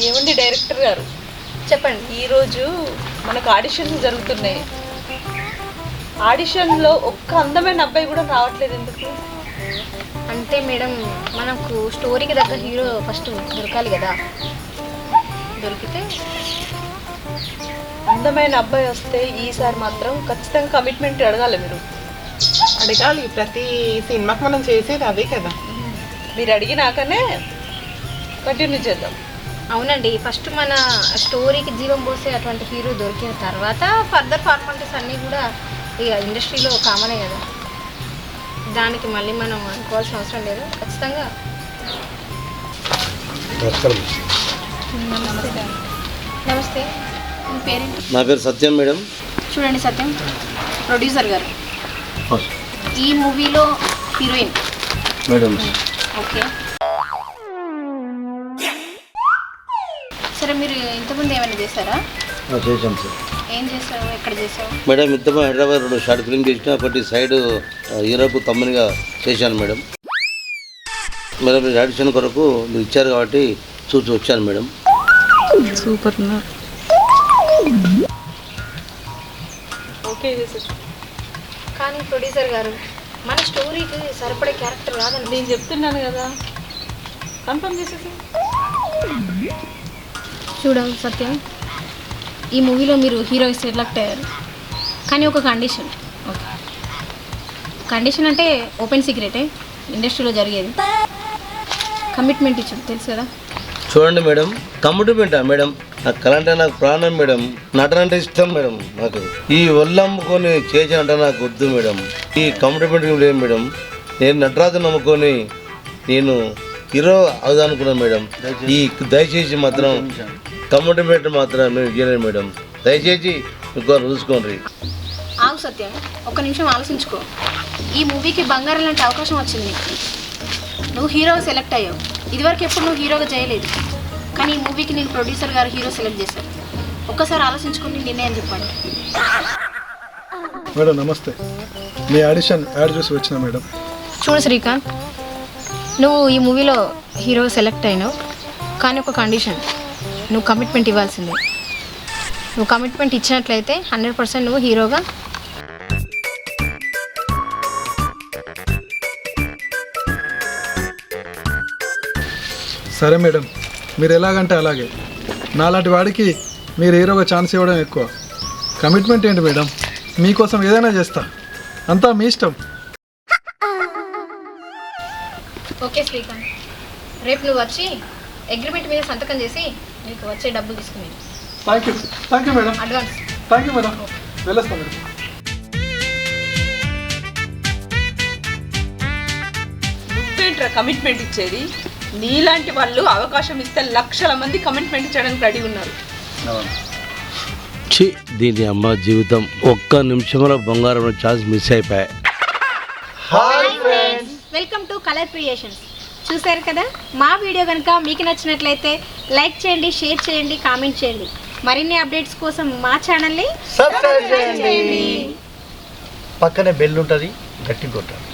ఏమండి డైరెక్టర్ గారు, చెప్పండి. ఈరోజు మనకు ఆడిషన్స్ జరుగుతున్నాయి. ఆడిషన్లో ఒక్క అందమైన అబ్బాయి కూడా రావట్లేదు, ఎందుకు? అంటే మేడం, మనకు స్టోరీకి దగ్గర హీరో ఫస్ట్ దొరకాలి కదా. దొరికితే అందమైన అబ్బాయి వస్తే ఈసారి మాత్రం ఖచ్చితంగా కమిట్మెంట్ అడగాలి మీరు. అడగాలి, ప్రతి సినిమాకి మనం చేసేది అదే కదా. మీరు అడిగినాకనే కంటిన్యూ చేద్దాం. అవునండి, ఫస్ట్ మన స్టోరీకి జీవం పోసే అటువంటి హీరో దొరికిన తర్వాత ఫర్దర్ ఫార్మాలిటీస్ అన్నీ కూడా ఇక ఇండస్ట్రీలో కామనే కదా. దానికి మళ్ళీ మనం అనుకోవాల్సిన అవసరం లేదు. ఖచ్చితంగా. నమస్తే, మీ పేరేంటి? నా పేరు సత్యం మేడం. చూడండి సత్యం, ప్రొడ్యూసర్ గారు, ఈ మూవీలో హీరోయిన్ మేడం. ఓకే. సరే, మీరు ఇంతకుముందు ఏమైనా చేశారా? చేశాం సార్. ఏం చేసావు, ఎక్కడ చేసావు? మేడం ఇంతకు హైదరాబాద్ 2 షార్ట్ ఫిల్మ్ చేసిన, ఒకటి సైడ్ హీరోకు తమ్మునిగా చేశాను మేడం. మేడం మీరు ఆడిషన్ కొరకు మీరు ఇచ్చారు కాబట్టి చూసి వచ్చాను మేడం. సూపర్. ఓకే కానీ ప్రొడ్యూసర్ గారు, మన స్టోరీకి సరిపడే క్యారెక్టర్ రాదని నేను చెప్తున్నాను కదా, కన్ఫర్మ్ చేసేసి. చూడండి సత్యం, ఈ మూవీలో మీరు హీరో సెలెక్ట్ అయ్యారు, కానీ ఒక కండిషన్. కండిషన్ అంటే ఓపెన్ సీక్రెటే, ఇండస్ట్రీలో జరిగేది. కమిట్మెంట్ ఇచ్చాడు, తెలుసు కదా. చూడండి మేడం, కమిట్మెంటా మేడం? నాకు కళ అంటే నాకు ప్రాణం మేడం. నటన అంటే ఇష్టం మేడం. నాకు ఈ ఒళ్ళమ్ముకొని చేసానంటే నాకు వద్దు మేడం. ఈ కమిట్మెంట్ లేదు మేడం. నేను నటరాజు నమ్ముకొని నేను హీరో అవుదానుకున్నాను మేడం. ఈ దయచేసి మాత్రం కమిట్మెంట్ మాత్రం నేను చేయలేను మేడం. దయచేసి ఇంకో చూసుకోండి. ఆగు సత్యం, ఒక్క నిమిషం ఆలోచించుకో. ఈ మూవీకి బంగారం లాంటి అవకాశం వచ్చింది. నువ్వు హీరో సెలెక్ట్ అయ్యావు. ఇదివరకు ఎప్పుడు నువ్వు హీరోగా చేయలేదు, కానీ ఈ మూవీకి నేను ప్రొడ్యూసర్ గారు హీరో సెలెక్ట్ చేశాను. ఒక్కసారి ఆలోచించుకుని నిర్ణయం చెప్పండి. మేడం నమస్తే, మీ ఆడిషన్ యాడ్ చూసి వచ్చిన మేడం. చూడు శ్రీకాంత్, నువ్వు ఈ మూవీలో హీరో సెలెక్ట్ అయినావు, కానీ ఒక కండిషన్, నువ్వు కమిట్మెంట్ ఇవ్వాల్సిందే. నువ్వు కమిట్మెంట్ ఇచ్చినట్లయితే 100% నువ్వు హీరోగా. సరే మేడం, మీరు ఎలాగంటే అలాగే. నాలాంటి వాడికి మీరు హీరోగా ఛాన్స్ ఇవ్వడం ఎక్కువ. కమిట్మెంట్ ఏంటి మేడం, మీకోసం ఏదైనా చేస్తా, అంతా మీ ఇష్టం. ఓకే శ్రీకాంత్, రేపు నువ్వు వచ్చి అగ్రిమెంట్ మీద సంతకం చేసి నీకు వచ్చే డబ్బులు తీసుకుని. Thank you madam. Advance. Thank you madam, వెళ్ళొస్తాం మేడం. నువ్వేంట్రా కమిట్మెంట్ ఇచ్చేది? నీలాంటి వాళ్ళు అవకాశం ఇస్తే లక్షల మంది కమిట్మెంట్ ఇచ్చడానికి రెడీ ఉన్నారు. ఛీ, దీని అమ్మ జీవితం. ఒక్క నిమిషంలో బంగారం ఛాన్స్ మిస్ అయిపోయాయి. Welcome to colour creations. చూసారు కదా, మా వీడియో కనుక మీకు నచ్చినట్లయితే లైక్ చేయండి, షేర్ చేయండి, కామెంట్ చేయండి. మరిన్ని అప్డేట్స్ కోసం మా ఛానల్ని సబ్స్క్రైబ్ చేయండి. పక్కనే బెల్ ఉంటుంది, గట్టి కొట్టండి.